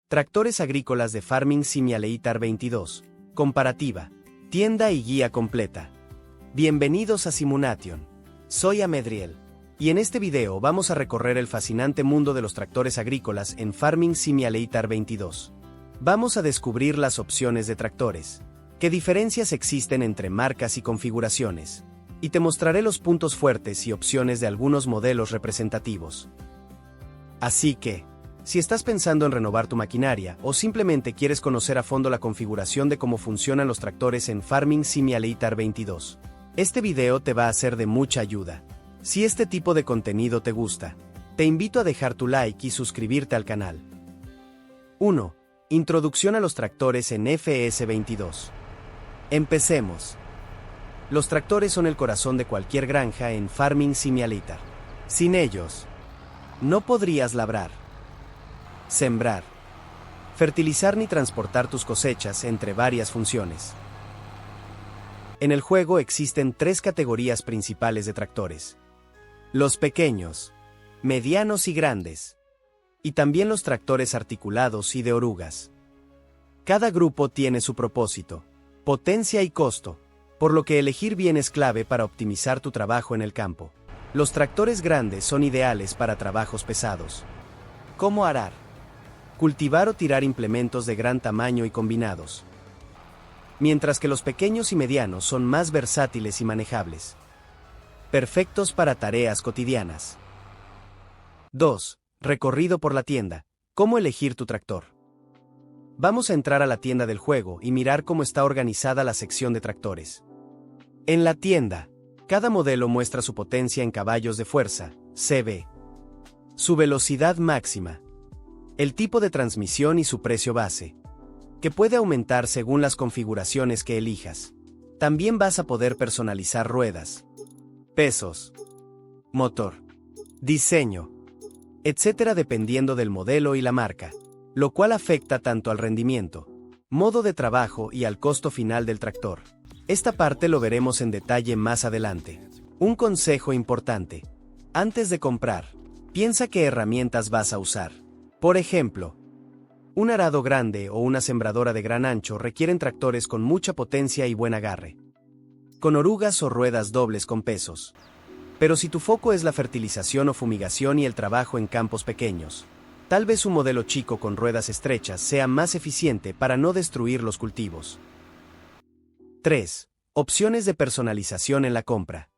Tractores agrícolas de Farming Simulator 22. Comparativa. Tienda y guía completa. Bienvenidos a Simunation. Soy Amedriel. Y en este video vamos a recorrer el fascinante mundo de los tractores agrícolas en Farming Simulator 22. Vamos a descubrir las opciones de tractores, qué diferencias existen entre marcas y configuraciones, y te mostraré los puntos fuertes y opciones de algunos modelos representativos. Así que, si estás pensando en renovar tu maquinaria o simplemente quieres conocer a fondo la configuración de cómo funcionan los tractores en Farming Simulator 22, este video te va a ser de mucha ayuda. Si este tipo de contenido te gusta, te invito a dejar tu like y suscribirte al canal. 1. Introducción a los tractores en FS22. Empecemos. Los tractores son el corazón de cualquier granja en Farming Simulator. Sin ellos, no podrías labrar, sembrar, fertilizar ni transportar tus cosechas, entre varias funciones. En el juego existen tres categorías principales de tractores: los pequeños, medianos y grandes, y también los tractores articulados y de orugas. Cada grupo tiene su propósito, potencia y costo, por lo que elegir bien es clave para optimizar tu trabajo en el campo. Los tractores grandes son ideales para trabajos pesados, como arar, cultivar o tirar implementos de gran tamaño y combinados, mientras que los pequeños y medianos son más versátiles y manejables, perfectos para tareas cotidianas. 2. Recorrido por la tienda. ¿Cómo elegir tu tractor? Vamos a entrar a la tienda del juego y mirar cómo está organizada la sección de tractores. En la tienda, cada modelo muestra su potencia en caballos de fuerza, CB, su velocidad máxima, el tipo de transmisión y su precio base, que puede aumentar según las configuraciones que elijas. También vas a poder personalizar ruedas, pesos, motor, diseño, etc. dependiendo del modelo y la marca, lo cual afecta tanto al rendimiento, modo de trabajo y al costo final del tractor. Esta parte lo veremos en detalle más adelante. Un consejo importante: antes de comprar, piensa qué herramientas vas a usar. Por ejemplo, un arado grande o una sembradora de gran ancho requieren tractores con mucha potencia y buen agarre, con orugas o ruedas dobles con pesos. Pero si tu foco es la fertilización o fumigación y el trabajo en campos pequeños, tal vez un modelo chico con ruedas estrechas sea más eficiente para no destruir los cultivos. 3. Opciones de personalización en la compra.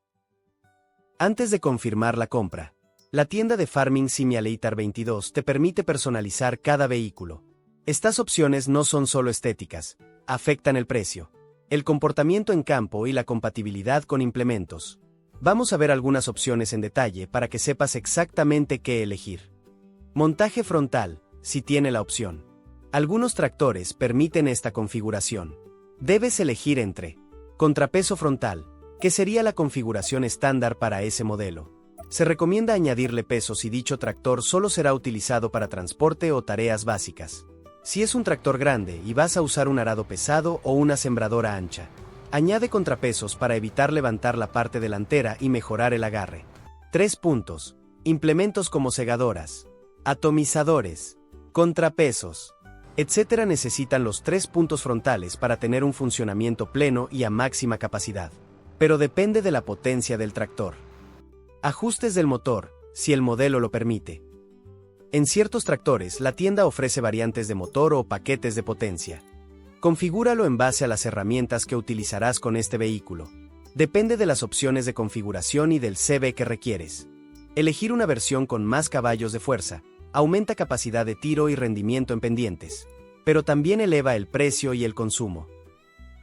Antes de confirmar la compra, la tienda de Farming Simulator 22 te permite personalizar cada vehículo. Estas opciones no son solo estéticas, afectan el precio, el comportamiento en campo y la compatibilidad con implementos. Vamos a ver algunas opciones en detalle para que sepas exactamente qué elegir. Montaje frontal, si tiene la opción. Algunos tractores permiten esta configuración. Debes elegir entre contrapeso frontal, que sería la configuración estándar para ese modelo. Se recomienda añadirle peso si dicho tractor solo será utilizado para transporte o tareas básicas. Si es un tractor grande y vas a usar un arado pesado o una sembradora ancha, añade contrapesos para evitar levantar la parte delantera y mejorar el agarre. 3 puntos. Implementos como segadoras, atomizadores, contrapesos, etc. necesitan los 3 puntos frontales para tener un funcionamiento pleno y a máxima capacidad. Pero depende de la potencia del tractor. Ajustes del motor, si el modelo lo permite. En ciertos tractores, la tienda ofrece variantes de motor o paquetes de potencia. Configúralo en base a las herramientas que utilizarás con este vehículo. Depende de las opciones de configuración y del CB que requieres. Elegir una versión con más caballos de fuerza aumenta capacidad de tiro y rendimiento en pendientes, pero también eleva el precio y el consumo.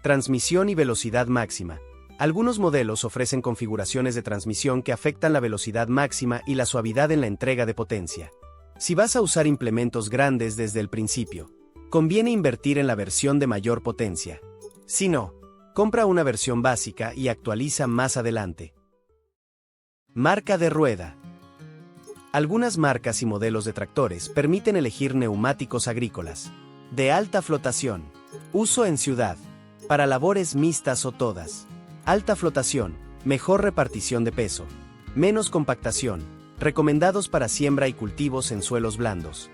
Transmisión y velocidad máxima. Algunos modelos ofrecen configuraciones de transmisión que afectan la velocidad máxima y la suavidad en la entrega de potencia. Si vas a usar implementos grandes desde el principio, conviene invertir en la versión de mayor potencia. Si no, compra una versión básica y actualiza más adelante. Marca de rueda. Algunas marcas y modelos de tractores permiten elegir neumáticos agrícolas, de alta flotación, uso en ciudad, para labores mixtas o todas, alta flotación, mejor repartición de peso, menos compactación, recomendados para siembra y cultivos en suelos blandos.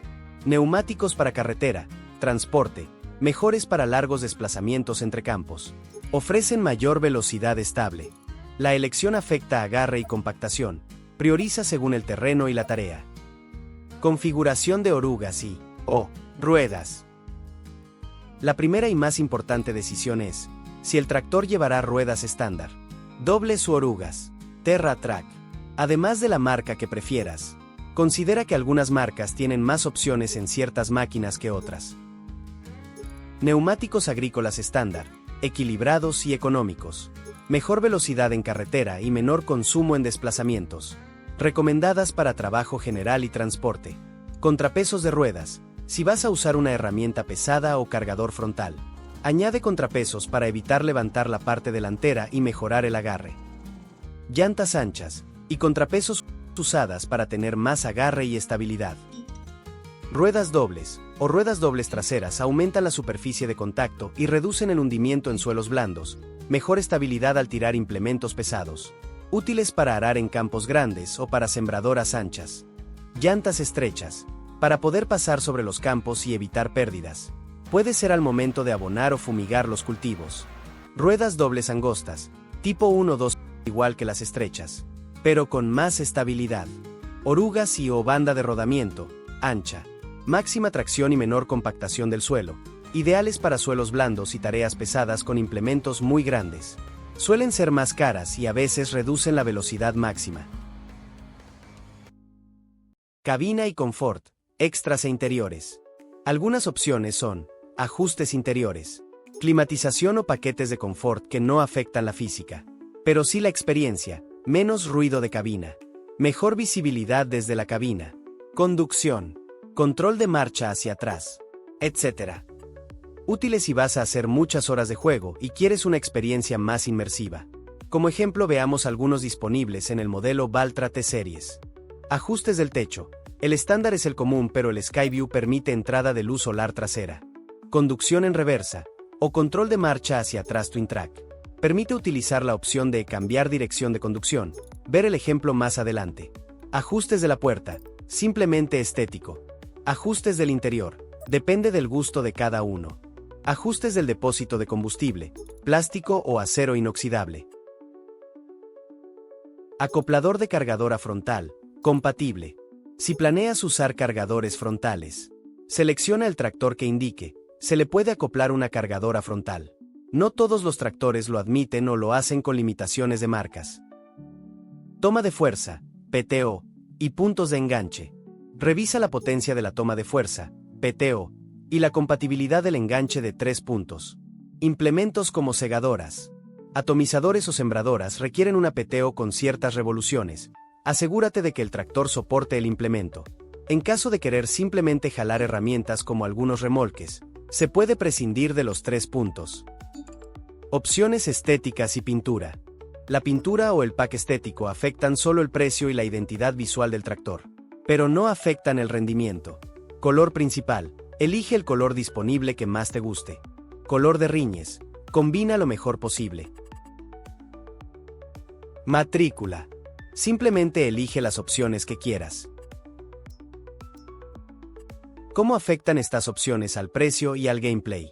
Neumáticos para carretera, transporte, mejores para largos desplazamientos entre campos. Ofrecen mayor velocidad estable. La elección afecta agarre y compactación. Prioriza según el terreno y la tarea. Configuración de orugas y ruedas. La primera y más importante decisión es si el tractor llevará ruedas estándar, dobles u orugas, Terra Track. Además de la marca que prefieras, considera que algunas marcas tienen más opciones en ciertas máquinas que otras. Neumáticos agrícolas estándar, equilibrados y económicos. Mejor velocidad en carretera y menor consumo en desplazamientos. Recomendadas para trabajo general y transporte. Contrapesos de ruedas, si vas a usar una herramienta pesada o cargador frontal. Añade contrapesos para evitar levantar la parte delantera y mejorar el agarre. Llantas anchas y contrapesos usadas para tener más agarre y estabilidad. Ruedas dobles o ruedas dobles traseras aumentan la superficie de contacto y reducen el hundimiento en suelos blandos, mejor estabilidad al tirar implementos pesados. Útiles para arar en campos grandes o para sembradoras anchas. Llantas estrechas, para poder pasar sobre los campos y evitar pérdidas. Puede ser al momento de abonar o fumigar los cultivos. Ruedas dobles angostas, tipo 1-2, igual que las estrechas, pero con más estabilidad. Orugas y o banda de rodamiento, ancha. Máxima tracción y menor compactación del suelo. Ideales para suelos blandos y tareas pesadas con implementos muy grandes. Suelen ser más caras y a veces reducen la velocidad máxima. Cabina y confort, extras e interiores. Algunas opciones son ajustes interiores, climatización o paquetes de confort que no afectan la física, pero sí la experiencia, menos ruido de cabina, mejor visibilidad desde la cabina, conducción, control de marcha hacia atrás, etc. Útiles si vas a hacer muchas horas de juego y quieres una experiencia más inmersiva. Como ejemplo veamos algunos disponibles en el modelo Valtra T-Series. Ajustes del techo. El estándar es el común pero el Skyview permite entrada de luz solar trasera. Conducción en reversa, o control de marcha hacia atrás Twin Track. Permite utilizar la opción de cambiar dirección de conducción. Ver el ejemplo más adelante. Ajustes de la puerta. Simplemente estético. Ajustes del interior. Depende del gusto de cada uno. Ajustes del depósito de combustible. Plástico o acero inoxidable. Acoplador de cargadora frontal. Compatible. Si planeas usar cargadores frontales, selecciona el tractor que indique. Se le puede acoplar una cargadora frontal. No todos los tractores lo admiten o lo hacen con limitaciones de marcas. Toma de fuerza, PTO, y puntos de enganche. Revisa la potencia de la toma de fuerza, PTO, y la compatibilidad del enganche de 3 puntos. Implementos como segadoras, atomizadores o sembradoras requieren una PTO con ciertas revoluciones. Asegúrate de que el tractor soporte el implemento. En caso de querer simplemente jalar herramientas como algunos remolques, se puede prescindir de los 3 puntos. Opciones estéticas y pintura. La pintura o el pack estético afectan solo el precio y la identidad visual del tractor, pero no afectan el rendimiento. Color principal. Elige el color disponible que más te guste. Color de riñes. Combina lo mejor posible. Matrícula. Simplemente elige las opciones que quieras. ¿Cómo afectan estas opciones al precio y al gameplay?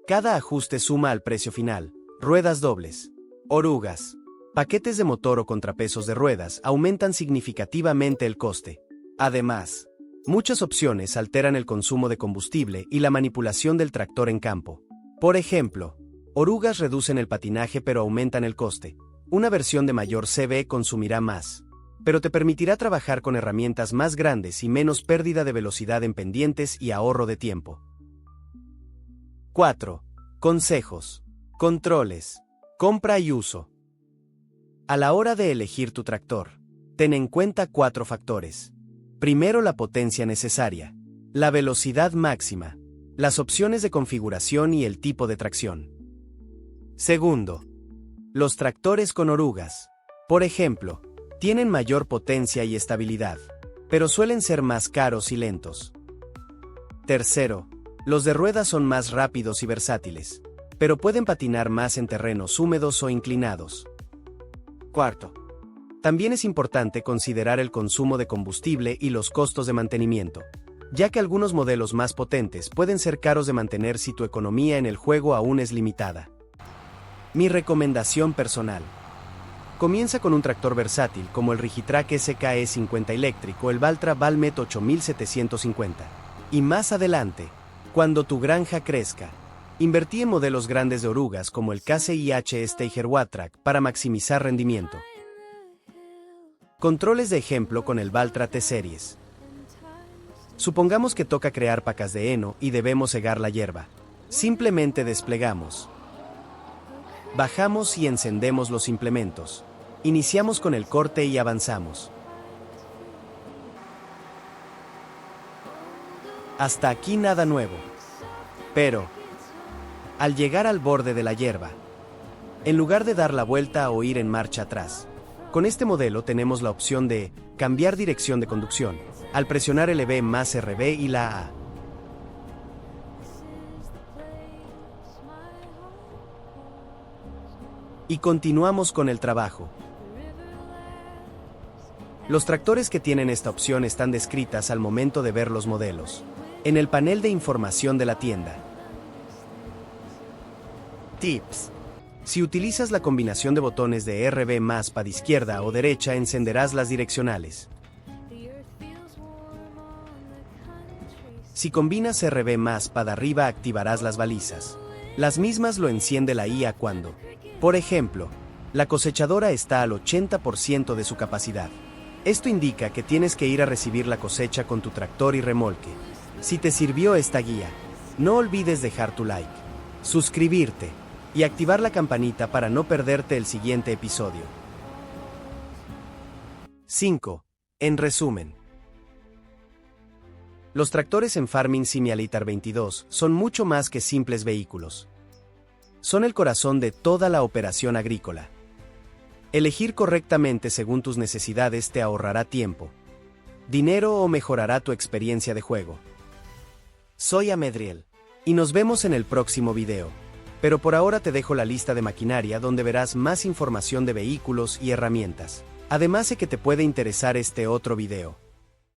Cada ajuste suma al precio final. Ruedas dobles, orugas, paquetes de motor o contrapesos de ruedas aumentan significativamente el coste. Además, muchas opciones alteran el consumo de combustible y la manipulación del tractor en campo. Por ejemplo, orugas reducen el patinaje pero aumentan el coste. Una versión de mayor CB consumirá más, pero te permitirá trabajar con herramientas más grandes y menos pérdida de velocidad en pendientes y ahorro de tiempo. 4. Consejos. Controles. Compra y uso. A la hora de elegir tu tractor, ten en cuenta 4 factores. Primero, la potencia necesaria, la velocidad máxima, las opciones de configuración y el tipo de tracción. Segundo, los tractores con orugas, por ejemplo, tienen mayor potencia y estabilidad, pero suelen ser más caros y lentos. Tercero, los de ruedas son más rápidos y versátiles, pero pueden patinar más en terrenos húmedos o inclinados. Cuarto, también es importante considerar el consumo de combustible y los costos de mantenimiento. ya que algunos modelos más potentes pueden ser caros de mantener si tu economía en el juego aún es limitada. Mi recomendación personal. Comienza con un tractor versátil como el Rigitrac SKE 50 Electric o el Valtra Valmet 8750. Y más adelante, cuando tu granja crezca, invertí en modelos grandes de orugas como el KCIH Steiger-Wattrak para maximizar rendimiento. Controles de ejemplo con el Valtra T-Series. Supongamos que toca crear pacas de heno y debemos segar la hierba. Simplemente desplegamos. Bajamos y encendemos los implementos. Iniciamos con el corte y avanzamos. Hasta aquí nada nuevo. Pero, al llegar al borde de la hierba, en lugar de dar la vuelta o ir en marcha atrás, con este modelo tenemos la opción de cambiar dirección de conducción, al presionar el EB más RB y la A. Y continuamos con el trabajo. Los tractores que tienen esta opción están descritas al momento de ver los modelos, en el panel de información de la tienda. Tips. Si utilizas la combinación de botones de RB más pad izquierda o derecha, encenderás las direccionales. Si combinas RB más pad arriba, activarás las balizas. Las mismas lo enciende la IA cuando, por ejemplo, la cosechadora está al 80% de su capacidad. Esto indica que tienes que ir a recibir la cosecha con tu tractor y remolque. Si te sirvió esta guía, no olvides dejar tu like, suscribirte y activar la campanita para no perderte el siguiente episodio. 5. En resumen. Los tractores en Farming Simulator 22 son mucho más que simples vehículos. Son el corazón de toda la operación agrícola. Elegir correctamente según tus necesidades te ahorrará tiempo, dinero o mejorará tu experiencia de juego. Soy Amedriel, y nos vemos en el próximo video. Pero por ahora te dejo la lista de maquinaria donde verás más información de vehículos y herramientas. Además sé que te puede interesar este otro video.